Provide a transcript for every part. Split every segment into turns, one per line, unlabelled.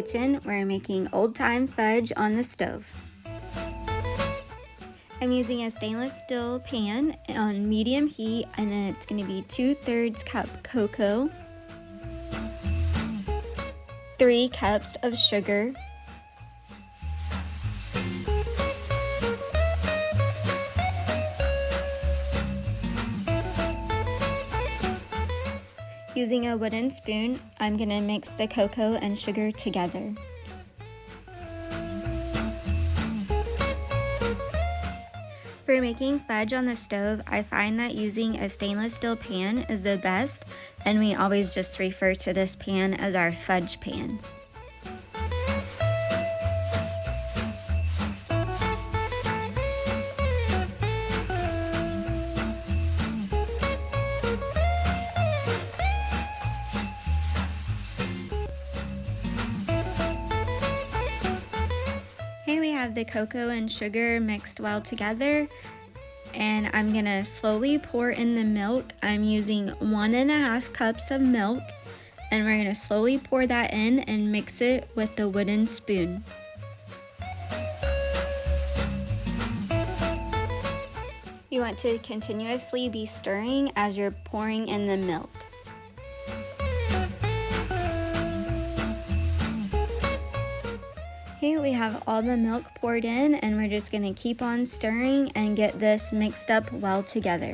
kitchen. We're making old time fudge on the stove. I'm using a stainless steel pan on medium heat, and it's going to be 2/3 cup cocoa, 3 cups of sugar, using a wooden spoon, I'm going to mix the cocoa and sugar together. For making fudge on the stove, I find that using a stainless steel pan is the best, and we always just refer to this pan as our fudge pan. Okay, we have the cocoa and sugar mixed well together, and I'm gonna slowly pour in the milk. I'm using 1.5 cups of milk, and we're gonna slowly pour that in and mix it with the wooden spoon. You want to continuously be stirring as you're pouring in the milk. Okay, we have all the milk poured in, and we're just going to keep on stirring and get this mixed up well together.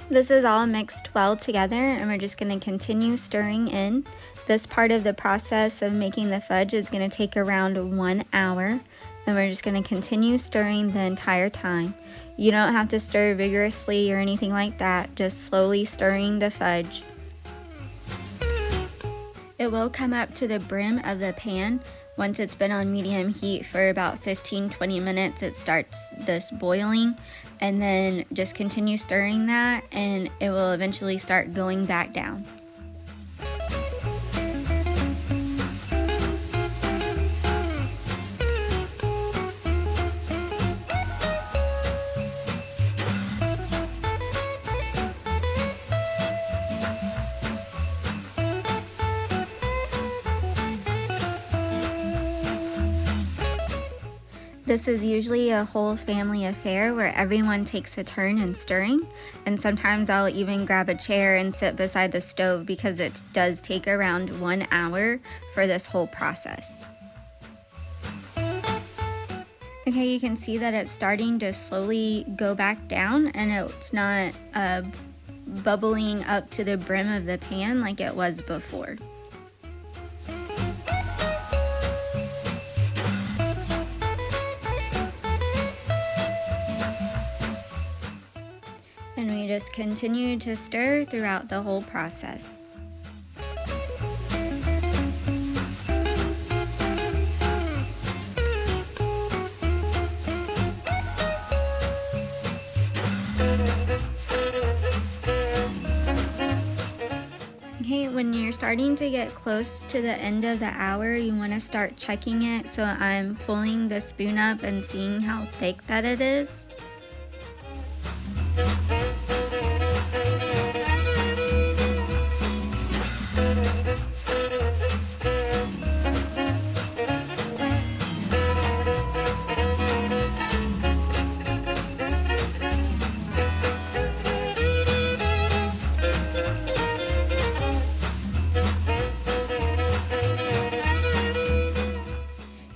This is all mixed well together, and we're just going to continue stirring in. This part of the process of making the fudge is going to take around 1 hour, and we're just going to continue stirring the entire time. You don't have to stir vigorously or anything like that, just slowly stirring the fudge. It will come up to the brim of the pan. Once it's been on medium heat for about 15-20 minutes, it starts this boiling, and then just continue stirring that, and it will eventually start going back down. This is usually a whole family affair where everyone takes a turn in stirring, and sometimes I'll even grab a chair and sit beside the stove because it does take around 1 hour for this whole process. Okay, you can see that it's starting to slowly go back down, and it's not bubbling up to the brim of the pan like it was before. And we just continue to stir throughout the whole process. Okay, when you're starting to get close to the end of the hour, you want to start checking it. So I'm pulling the spoon up and seeing how thick that it is.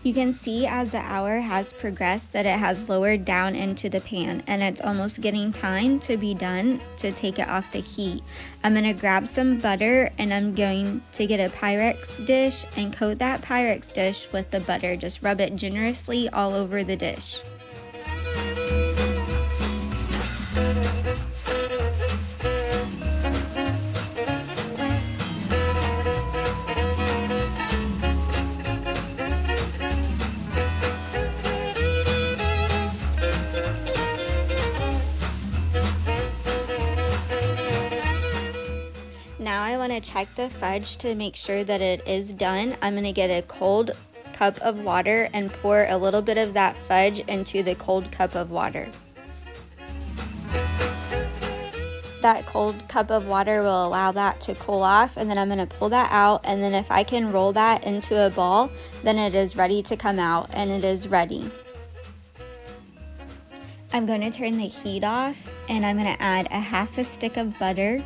You can see as the hour has progressed that it has lowered down into the pan, and it's almost getting time to be done to take it off the heat. I'm going to grab some butter, and I'm going to get a Pyrex dish and coat that Pyrex dish with the butter. Just rub it generously all over the dish. I want to check the fudge to make sure that it is done. I'm going to get a cold cup of water and pour a little bit of that fudge into the cold cup of water. That cold cup of water will allow that to cool off, and then I'm going to pull that out, and then if I can roll that into a ball, then it is ready to come out, and it is ready. I'm going to turn the heat off, and I'm going to add a half a stick of butter,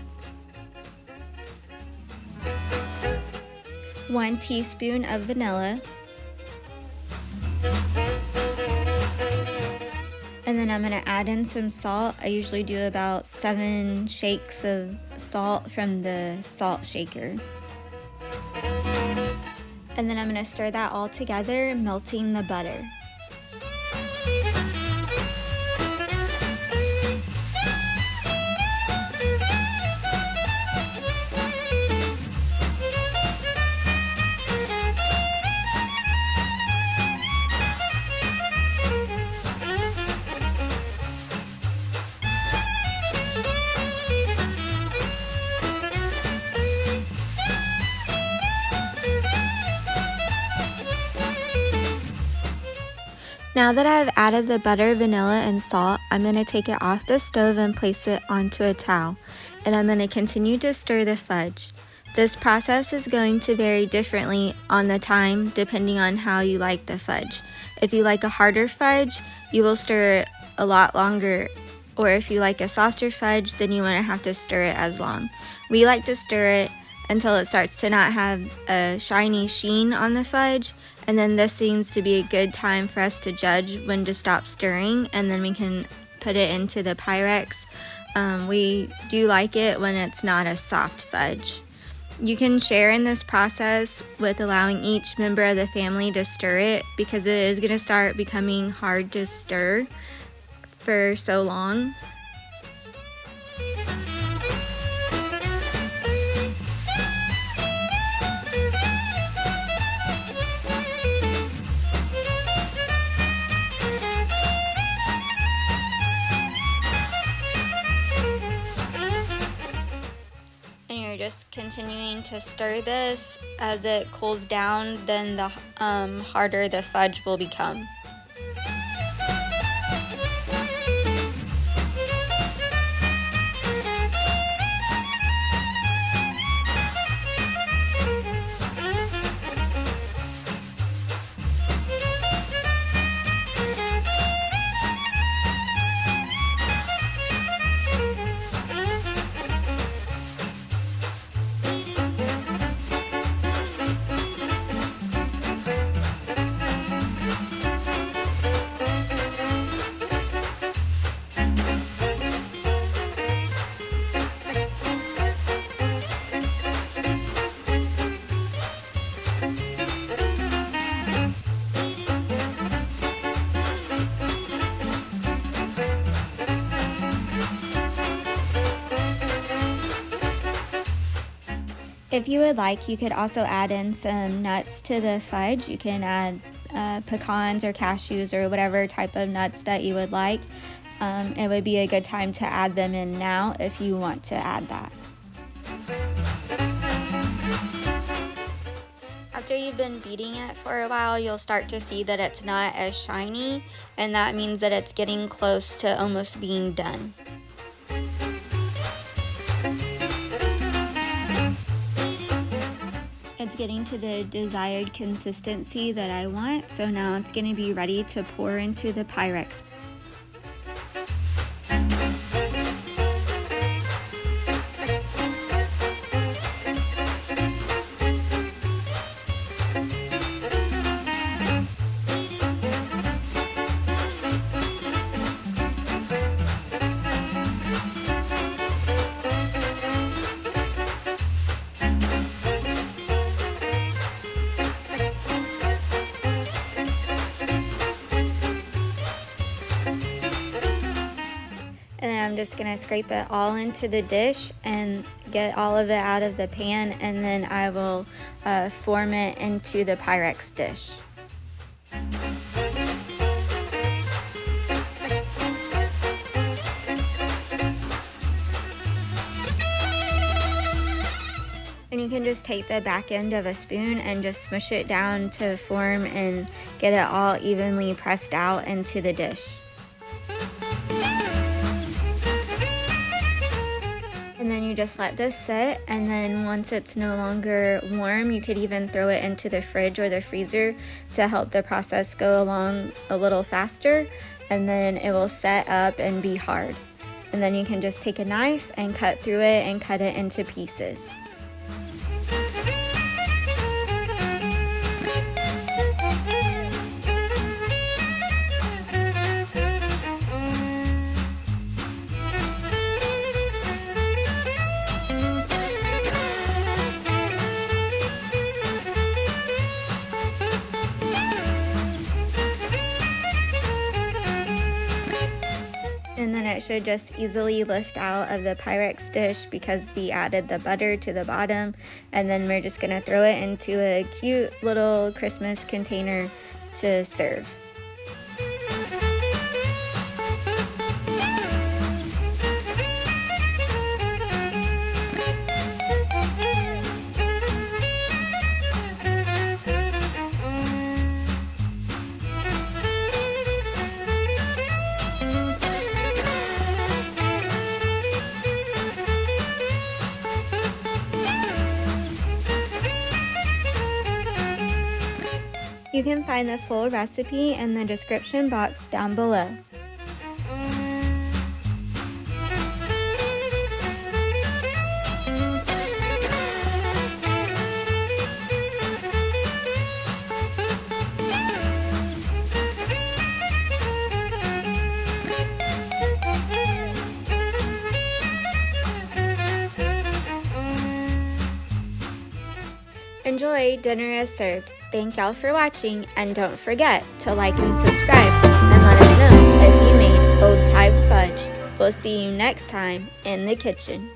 1 teaspoon of vanilla, and then I'm going to add in some salt. I usually do about 7 shakes of salt from the salt shaker. And then I'm going to stir that all together, melting the butter. Now that I've added the butter, vanilla, and salt, I'm going to take it off the stove and place it onto a towel. And I'm going to continue to stir the fudge. This process is going to vary differently on the time depending on how you like the fudge. If you like a harder fudge, you will stir it a lot longer. Or if you like a softer fudge, then you won't have to stir it as long. We like to stir it until it starts to not have a shiny sheen on the fudge, and then this seems to be a good time for us to judge when to stop stirring, and then we can put it into the Pyrex. We do like it when it's not a soft fudge. You can share in this process with allowing each member of the family to stir it, because it is going to start becoming hard to stir for so long. Just continuing to stir this. As it cools down, then the harder the fudge will become. If you would like, you could also add in some nuts to the fudge. You can add pecans or cashews or whatever type of nuts that you would like. It would be a good time to add them in now if you want to add that. After you've been beating it for a while, you'll start to see that it's not as shiny, and that means that it's getting close to almost being done. It's getting to the desired consistency that I want, so now it's going to be ready to pour into the Pyrex. And then I'm just going to scrape it all into the dish and get all of it out of the pan, and then I will form it into the Pyrex dish. you can just take the back end of a spoon and just smush it down to form and get it all evenly pressed out into the dish. And then you just let this sit, and then once it's no longer warm, you could even throw it into the fridge or the freezer to help the process go along a little faster, and then it will set up and be hard. And then you can just take a knife and cut through it and cut it into pieces. And then it should just easily lift out of the Pyrex dish because we added the butter to the bottom. And then we're just gonna throw it into a cute little Christmas container to serve. You can find the full recipe in the description box down below. Enjoy, dinner is served. Thank y'all for watching, and don't forget to like and subscribe, and let us know if you made old Time Fudge. We'll see you next time in the kitchen.